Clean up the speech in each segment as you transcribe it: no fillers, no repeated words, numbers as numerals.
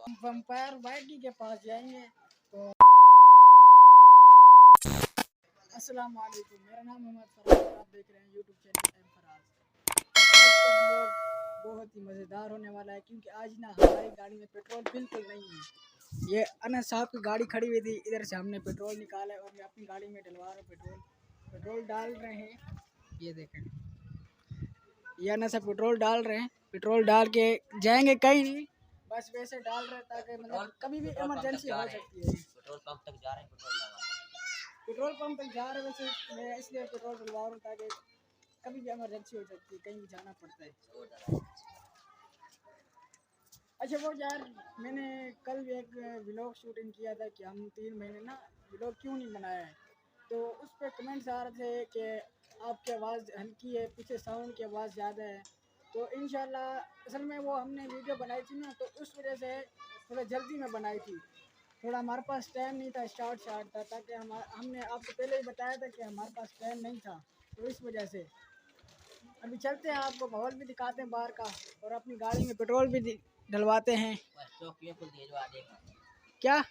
Vampire वाइटी के पास जाएंगे। तो अस्सलाम वालेकुम, मेरा नाम मोहम्मद फराज और आप देख रहे हैं यूट्यूब चैनल एम फराज। आज का व्लॉग बहुत ही मज़ेदार होने वाला है क्योंकि आज ना हमारी गाड़ी में पेट्रोल बिल्कुल नहीं है। ये अनस साहब की गाड़ी खड़ी हुई थी, इधर से हमने पेट्रोल निकाला है और मैं अपनी गाड़ी में डलवा रहा हूँ पेट्रोल डाल रहे हैं। ये देखें, ये अनस साहब पेट्रोल डाल रहे हैं। पेट्रोल डाल के जाएंगे कहीं नहीं, बस वैसे डाल रहे ताकि मतलब कभी भी इमरजेंसी हो सकती है। पेट्रोल पंप तक जा रहे हैं, पेट्रोल पंप तक जा रहे वैसे मैं इसलिए पेट्रोल डलवा रहा हूँ ताकि कभी भी इमरजेंसी हो सकती है, कहीं भी जाना पड़ता है। अच्छा वो यार, मैंने कल एक व्लॉग शूटिंग किया था कि हम 3 महीने ना व्लॉग क्यों नहीं बनाया है, तो उस पर कमेंट्स आ रहे थे कि आपकी आवाज़ हल्की है, पीछे साउंड की आवाज़ ज़्यादा है। तो इंशाल्लाह असल में वो हमने वीडियो बनाई थी ना, तो उस वजह से थोड़ा जल्दी में बनाई थी, थोड़ा हमारे पास टाइम नहीं था, शॉर्ट था, ताकि हमने आपको पहले ही बताया था कि हमारे पास टाइम नहीं था, तो इस वजह से। अभी चलते हैं, आपको माहौल भी दिखाते हैं बाहर का और अपनी गाड़ी में पेट्रोल भी डलवाते हैं। क्या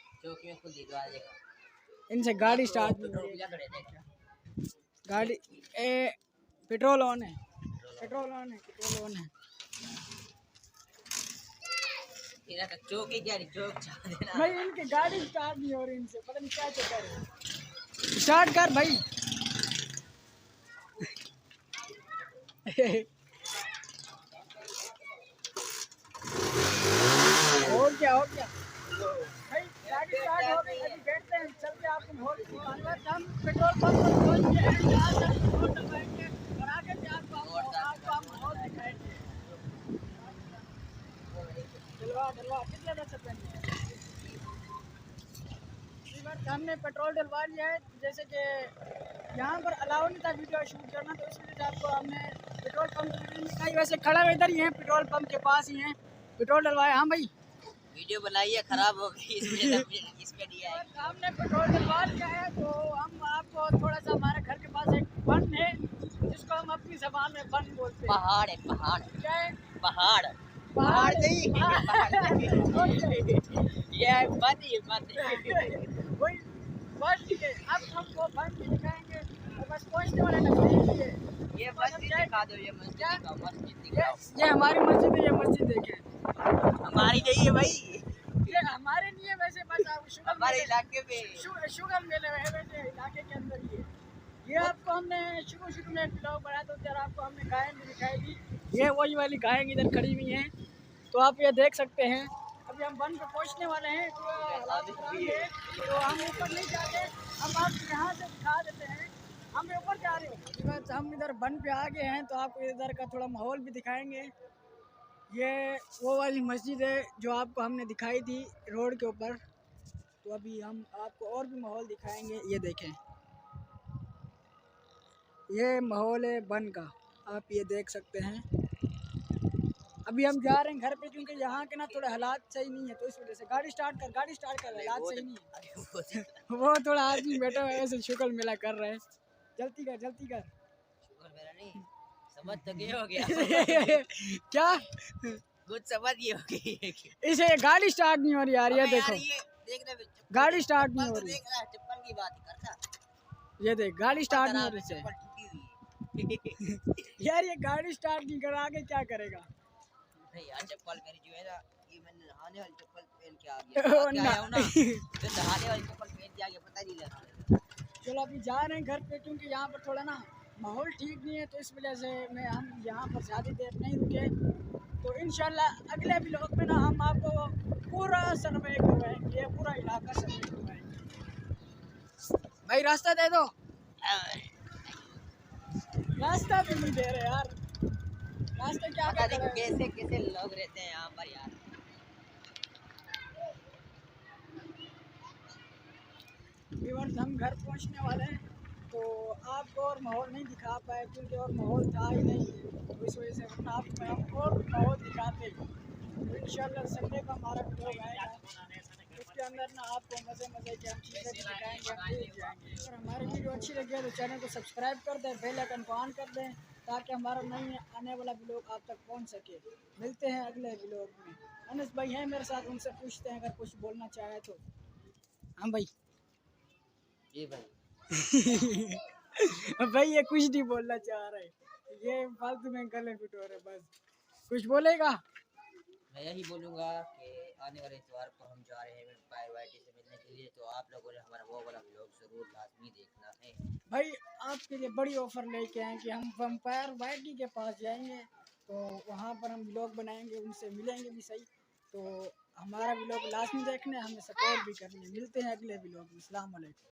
इनसे गाड़ी स्टार्ट नहीं हो रही, गाड़ी पेट्रोल ऑन है, पेट्रोल ऑन है, पेट्रोल ऑन है। चौक ही क्या चौक भाई इनकी गाड़ी स्टार्ट नहीं हो रही, इनसे पता नहीं क्या चक्कर है। स्टार्ट कर भाई। हो गया भाई, गाड़ी स्टार्ट हो गई। अभी बैठते हैं, चलते हैं आपको माहौल दिखाऊंगा। हम पेट्रोल पंप पर पहुंच गए हैं, यहाँ से पेट्रोल डलवाएंगे और आगे भी आपको हम माहौल दिखाएंगे। डलवा कितने दस रुपये हमने पेट्रोल डलवा लिया है। जैसे कि यहाँ पर अलाउ नहीं था वीडियो शूट करना, तो इस वजह से आपको हमने पेट्रोल पंप की दिखाई। वैसे खड़ा हुआ इधर ही है, पेट्रोल पंप के पास ही है, पेट्रोल डलवाया। हाँ भाई, वीडियो बनाई है, खराब हो गई इसमें दिया है। हमने पेट्रोल डलवा लिया है। तो हम आपको थोड़ा सा, हमारे घर के पास एक बन है जिसको हम अपनी ज़बान में बन बोलते हैं। पहाड़ है, पहाड़ क्या है? पहाड़ नहीं ये बन ही वही बस ठीक है। अब हमको बन भी दिखाएंगे और बस पहुँचने वाले नजदीक है। ये मस्जिद दिखा दो, ये मस्जिद दिखाओ, मस्जिद दिखाओ। ये हमारी मस्जिद है, ये मस्जिद देखें। हमारी नहीं है भाई, ये हमारे नहीं है वैसे, बस आप हमारे इलाके में शुगर मेले है वैसे इलाके के अंदर ही है। ये आपको हमने शुरू में ब्लॉग बनाया तो यार आपको हमने गायें भी दिखाई थी। ये वही वाली गायें इधर खड़ी हुई हैं, तो आप ये देख सकते हैं। अभी हम वन पे पहुंचने वाले हैं, तो हम ऊपर नहीं जाते, हम आपको यहाँ से दिखा देते हैं। हम ऊपर जा रहे हो, हम इधर वन पे आ गए हैं, तो आपको इधर का थोड़ा माहौल भी दिखाएंगे। ये वो वाली मस्जिद है जो आपको हमने दिखाई थी रोड के ऊपर। तो अभी हम आपको और भी माहौल दिखाएंगे। ये देखें, ये माहौल है बन का, आप ये देख सकते हैं। अभी हम जा रहे हैं घर पे क्योंकि यहाँ के ना थोड़े हालात सही नहीं है, तो इस वजह से गाड़ी स्टार्ट कर, हालात सही नहीं है। वो थोड़ा आदमी बैठा हुआ है ऐसे शुक्र मिला कर रहे हैं। जल्दी कर शुगर मेरा नहीं समझ तो गए हो गया क्या कुछ समझ गए हो गई। इसे गाड़ी स्टार्ट नहीं हो रही यार, ये देखो गाड़ी स्टार्ट नहीं हो रही। चप्पल की बात करता, ये देख गाड़ी स्टार्ट नहीं हो रही यार, ये गाड़ी स्टार्ट नहीं कर, आगे क्या करेगा। नहीं यार, चप्पल मेरी जो है ना, ये मैंने नहाने वाली चप्पल पहन के आ गया, आया हूं ना, तो नहाने वाली चप्पल पहन के आ गया, पता नहीं लगा। चलो अभी जा रहे हैं घर पे क्योंकि यहाँ पर थोड़ा ना माहौल ठीक नहीं है, तो इस वजह से हम यहाँ पर ज़्यादा देर नहीं रुके। तो इंशाल्लाह अगले व्लॉग में ना हम आपको पूरा सर्वे करवाएंगे, पूरा इलाका सर्वे करवाएंगे। भाई रास्ता दे दो, रास्ता भी नहीं दे रहे यार, रास्ते क्या पता नहीं कैसे कैसे लोग रहते हैं यहाँ पर यार। व्यूअर्स, हम घर पहुँचने वाले हैं, तो आपको और माहौल नहीं दिखा पाए क्योंकि और माहौल था ही नहीं, तो इस वजह से हम और और दिखाते। तो इंशाल्लाह संडे का हमारा व्लॉग आएगा, उसके अंदर ना आपको मज़े के हम चीज़ें भी दिखाएंगे, हम जाएंगे। अगर हमारी वीडियो अच्छी लगी है तो चैनल को सब्सक्राइब कर दें, बेल आइकन को ऑन कर दें ताकि हमारा नई आने वाला ब्लॉग आप तक पहुंच सके। मिलते हैं अगले ब्लॉग में। अनस भाई हैं मेरे साथ, उनसे पूछते हैं अगर कुछ बोलना चाहे तो। हाँ भाई। जी भाई। भाई ये कुछ नहीं बोलना चाह रहे, ये फालतू में गले पिटो रहे बस। कुछ बोलेगा? मैं यही बोलूँगा कि आने वाले इतवार को हम जा रहे हैं वेम्पायर वाइटी से मिलने के लिए, तो आप लोगों ने हमारा वो वाला व्लॉग ज़रूर लाजमी देखना है। भाई आपके लिए बड़ी ऑफर लेके आए कि हम वैम्पायर वाइटी के पास जाएंगे, तो वहाँ पर हम व्लॉग बनाएंगे, उनसे मिलेंगे भी सही। तो हमारा व्लॉग लाजमी देखना है, हमें सपोर्ट भी करनी है। मिलते हैं अगले व्लॉग में। अस्सलाम वालेकुम।